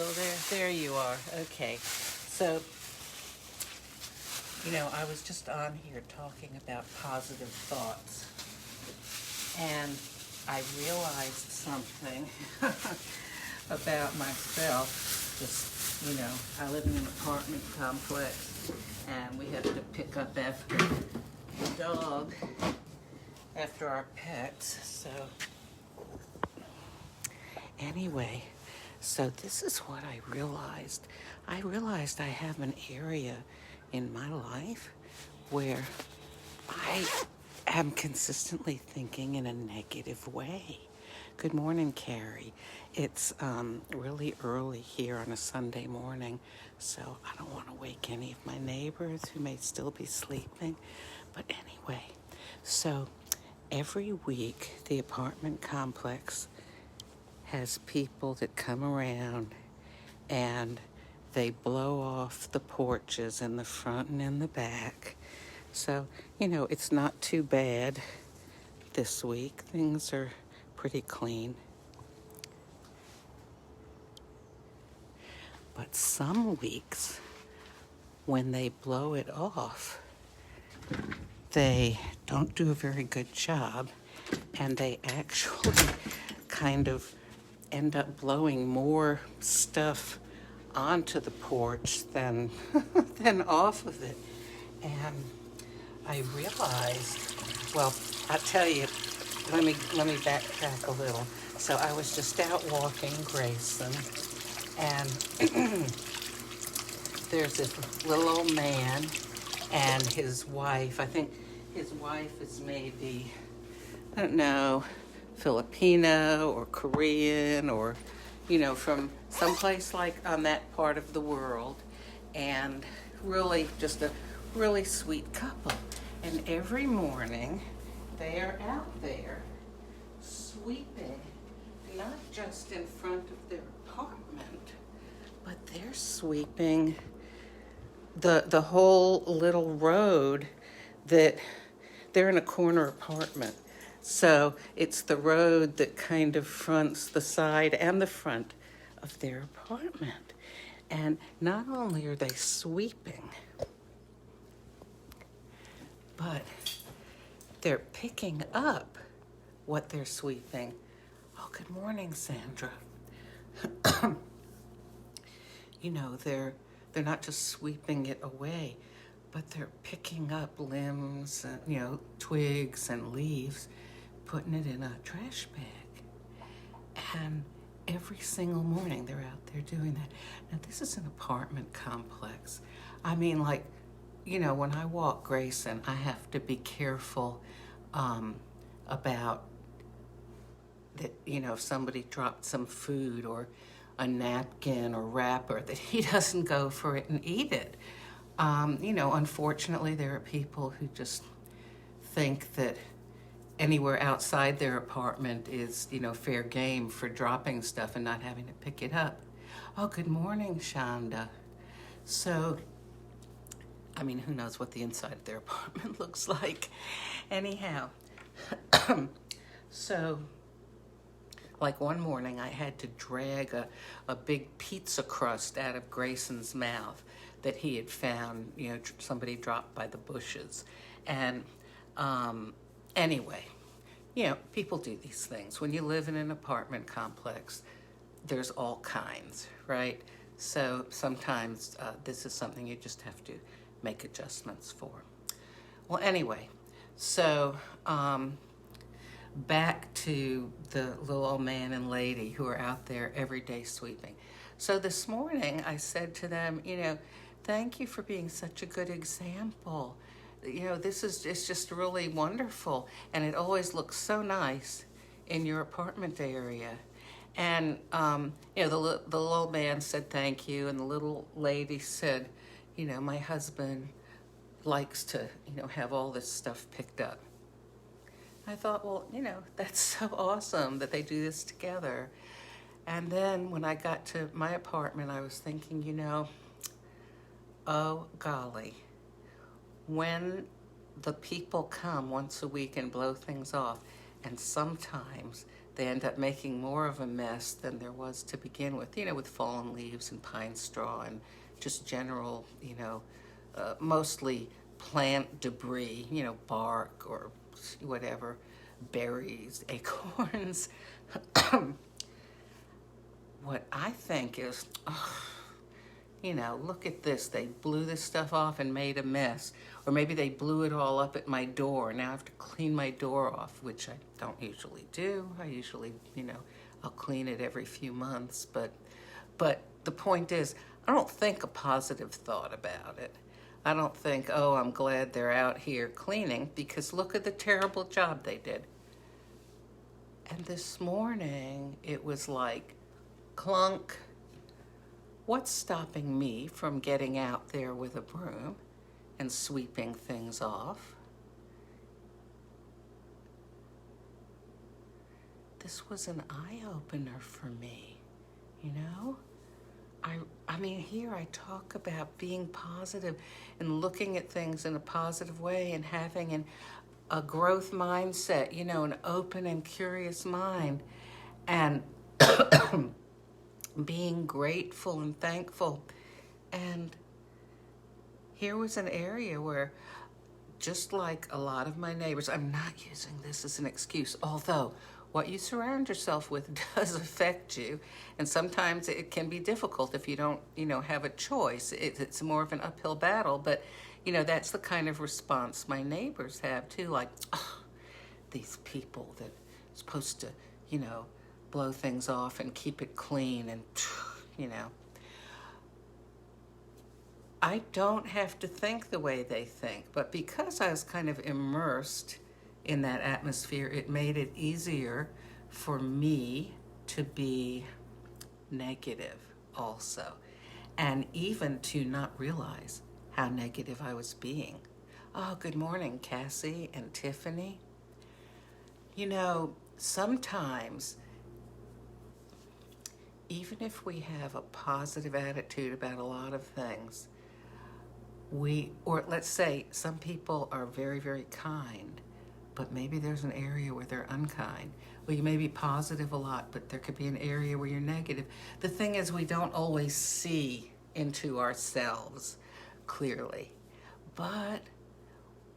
still there? There you are. Okay. So, I was just on here talking about positive thoughts. And I realized something about myself. I live in an apartment complex, and we have to pick up after the dog, after our pets. So, anyway, so this is what I realized. I realized I have an area in my life where I am consistently thinking in a negative way. Good morning, Carrie. It's really early here on a Sunday morning, so I don't want to wake any of my neighbors who may still be sleeping. But anyway, so every week the apartment complex has people that come around and they blow off the porches in the front and in the back. So, it's not too bad this week. Things are pretty clean. But some weeks, when they blow it off, they don't do a very good job, and they actually kind of end up blowing more stuff onto the porch than than off of it. And I realized, well, I'll tell you, let me backtrack a little. So I was just out walking Grayson, and there's this little old man and his wife. I think his wife is maybe, I don't know, Filipino or Korean or, from someplace like on that part of the world. And really just a really sweet couple. And every morning they are out there sweeping, not just in front of their apartment, but they're sweeping the whole little road that they're in a corner apartment. So it's the road that kind of fronts the side and the front of their apartment. And not only are they sweeping, but they're picking up what they're sweeping. Oh, good morning, Sandra. They're not just sweeping it away, but they're picking up limbs, twigs and leaves, putting it in a trash bag. And every single morning they're out there doing that. Now, this is an apartment complex. I mean, when I walk Grayson, I have to be careful about that, if somebody dropped some food or a napkin or wrapper, that he doesn't go for it and eat it. Unfortunately, there are people who just think that anywhere outside their apartment is, fair game for dropping stuff and not having to pick it up. Oh, good morning, Shonda. So, who knows what the inside of their apartment looks like. Anyhow, so, like one morning I had to drag a big pizza crust out of Grayson's mouth that he had found, somebody dropped by the bushes. And anyway, people do these things. When you live in an apartment complex, there's all kinds, right? So sometimes this is something you just have to make adjustments for. Well, anyway, so back to the little old man and lady who are out there every day sweeping. So this morning I said to them, thank you for being such a good example. It's just really wonderful, and it always looks so nice in your apartment area. And the little old man said thank you, and the little lady said, my husband likes to, have all this stuff picked up. I thought, well, that's so awesome that they do this together. And then when I got to my apartment, I was thinking, oh golly, when the people come once a week and blow things off, and sometimes they end up making more of a mess than there was to begin with, with fallen leaves and pine straw and just general, mostly plant debris, bark or whatever, berries, acorns. What I think is, look at this. They blew this stuff off and made a mess. Or maybe they blew it all up at my door. Now I have to clean my door off, which I don't usually do. I usually, I'll clean it every few months. But the point is, I don't think a positive thought about it. I don't think, oh, I'm glad they're out here cleaning, because look at the terrible job they did. And this morning, it was like, clunk. What's stopping me from getting out there with a broom and sweeping things off? This was an eye-opener for me, I mean, here I talk about being positive and looking at things in a positive way and having a growth mindset, an open and curious mind, and being grateful and thankful. And here was an area where, just like a lot of my neighbors, I'm not using this as an excuse, although what you surround yourself with does affect you. And sometimes it can be difficult if you don't, have a choice. It's more of an uphill battle. But, that's the kind of response my neighbors have too. Like, oh, these people that are supposed to, blow things off and keep it clean and, I don't have to think the way they think. But because I was kind of immersed in that atmosphere, it made it easier for me to be negative also, and even to not realize how negative I was being. Oh, good morning, Cassie and Tiffany. Sometimes, even if we have a positive attitude about a lot of things, or let's say some people are very, very kind, but maybe there's an area where they're unkind. Well, you may be positive a lot, but there could be an area where you're negative. The thing is, we don't always see into ourselves clearly. But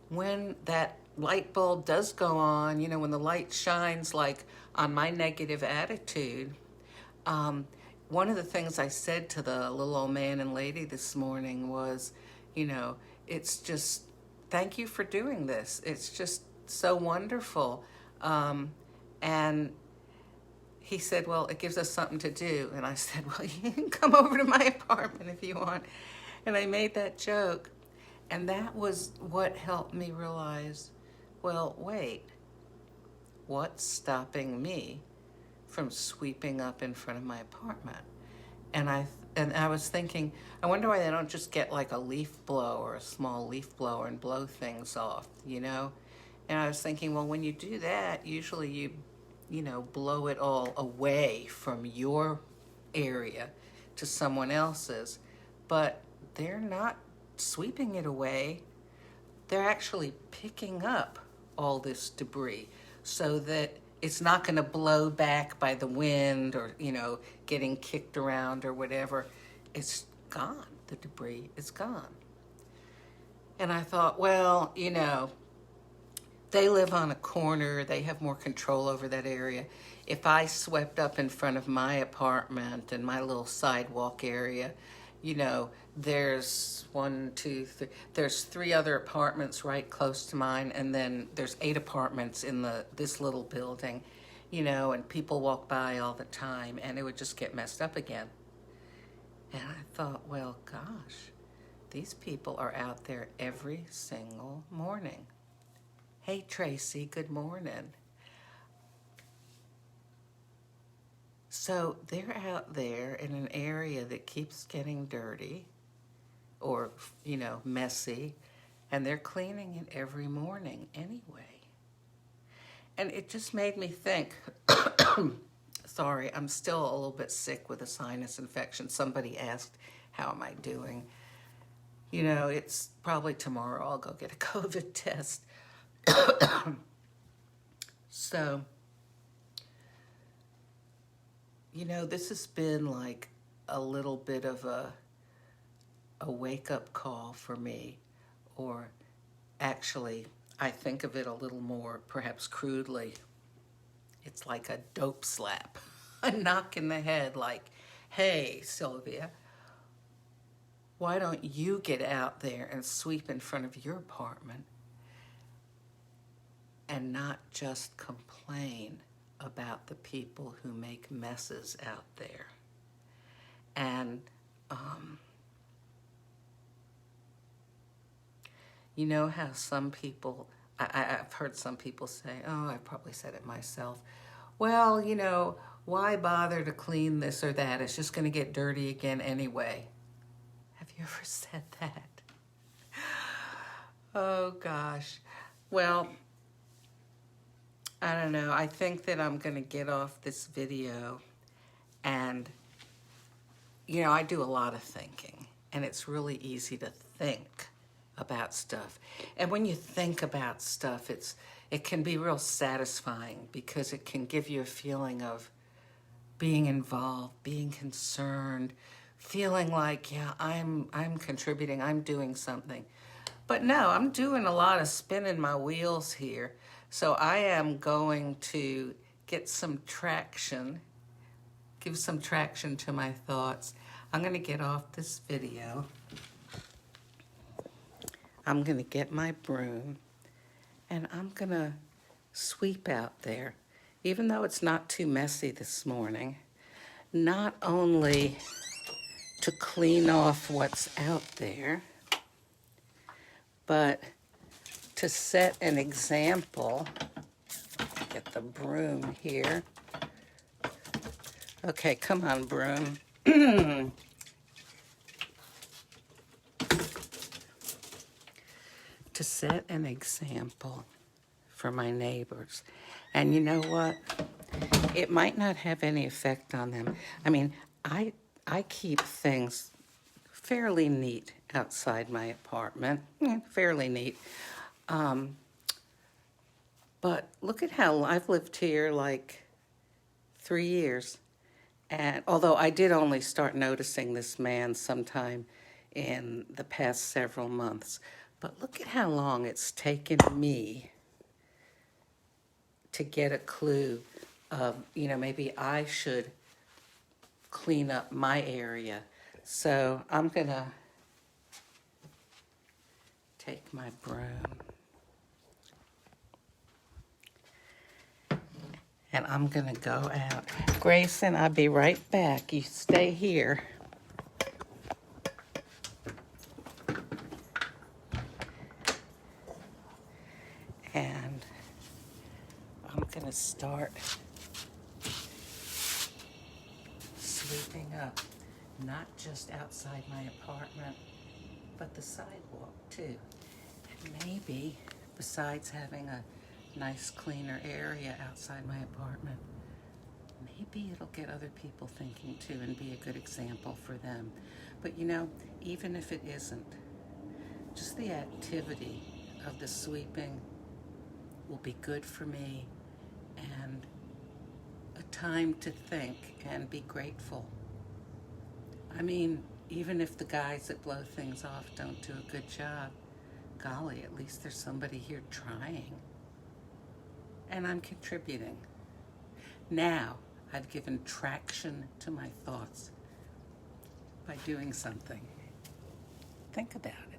when that light bulb does go on, when the light shines like on my negative attitude, one of the things I said to the little old man and lady this morning was, it's just, thank you for doing this. It's just so wonderful. And he said, well, it gives us something to do. And I said, well, you can come over to my apartment if you want. And I made that joke. And that was what helped me realize, well, wait, what's stopping me from sweeping up in front of my apartment? And I was thinking, I wonder why they don't just get like a leaf blower, a small leaf blower, and blow things off, And I was thinking, well, when you do that, usually you blow it all away from your area to someone else's. But they're not sweeping it away. They're actually picking up all this debris so that it's not going to blow back by the wind or, getting kicked around or whatever. It's gone. The debris is gone. And I thought, well, they live on a corner. They have more control over that area. If I swept up in front of my apartment and my little sidewalk area, there's 1, 2, 3. There's 3 other apartments right close to mine, and then there's 8 apartments in this little building, and people walk by all the time, and it would just get messed up again. And I thought, well, gosh, these people are out there every single morning. Hey, Tracy, good morning. So they're out there in an area that keeps getting dirty or, messy, and they're cleaning it every morning anyway. And it just made me think, sorry, I'm still a little bit sick with a sinus infection. Somebody asked, how am I doing? It's probably tomorrow I'll go get a COVID test. So You know, this has been like a little bit of a wake-up call for me, or actually, I think of it a little more, perhaps crudely. It's like a dope slap, a knock in the head, like, hey, Sylvia, why don't you get out there and sweep in front of your apartment and not just complain about the people who make messes out there? And, you know how some people, I've heard some people say, oh, I probably said it myself, well, you know, why bother to clean this or that? It's just going to get dirty again anyway. Have you ever said that? Oh, gosh. Well, I don't know. I think that I'm going to get off this video and, you know, I do a lot of thinking, and it's really easy to think about stuff. And when you think about stuff, it can be real satisfying because it can give you a feeling of being involved, being concerned, feeling like, yeah, I'm contributing, I'm doing something. But no, I'm doing a lot of spinning my wheels here. So I am going to get some traction, give some traction to my thoughts. I'm going to get off this video. I'm going to get my broom and I'm going to sweep out there, even though it's not too messy this morning, not only to clean off what's out there, but to set an example. Get the broom here. Okay, come on, broom. To set an example for my neighbors. And you know what? It might not have any effect on them. I mean, I keep things fairly neat outside my apartment. Fairly neat. But look at how I've lived here like 3 years. And although I did only start noticing this man sometime in the past several months, but look at how long it's taken me to get a clue of, you know, maybe I should clean up my area. So I'm gonna take my broom and I'm gonna go out. Grayson, I'll be right back. You stay here. And I'm gonna start sweeping up, not just outside my apartment, but the sidewalk too. And maybe, besides having a nice cleaner area outside my apartment, maybe it'll get other people thinking too and be a good example for them. But you know, even if it isn't, just the activity of the sweeping will be good for me and a time to think and be grateful. I mean, even if the guys that blow things off don't do a good job, golly, at least there's somebody here trying. And I'm contributing. Now, I've given traction to my thoughts by doing something. Think about it.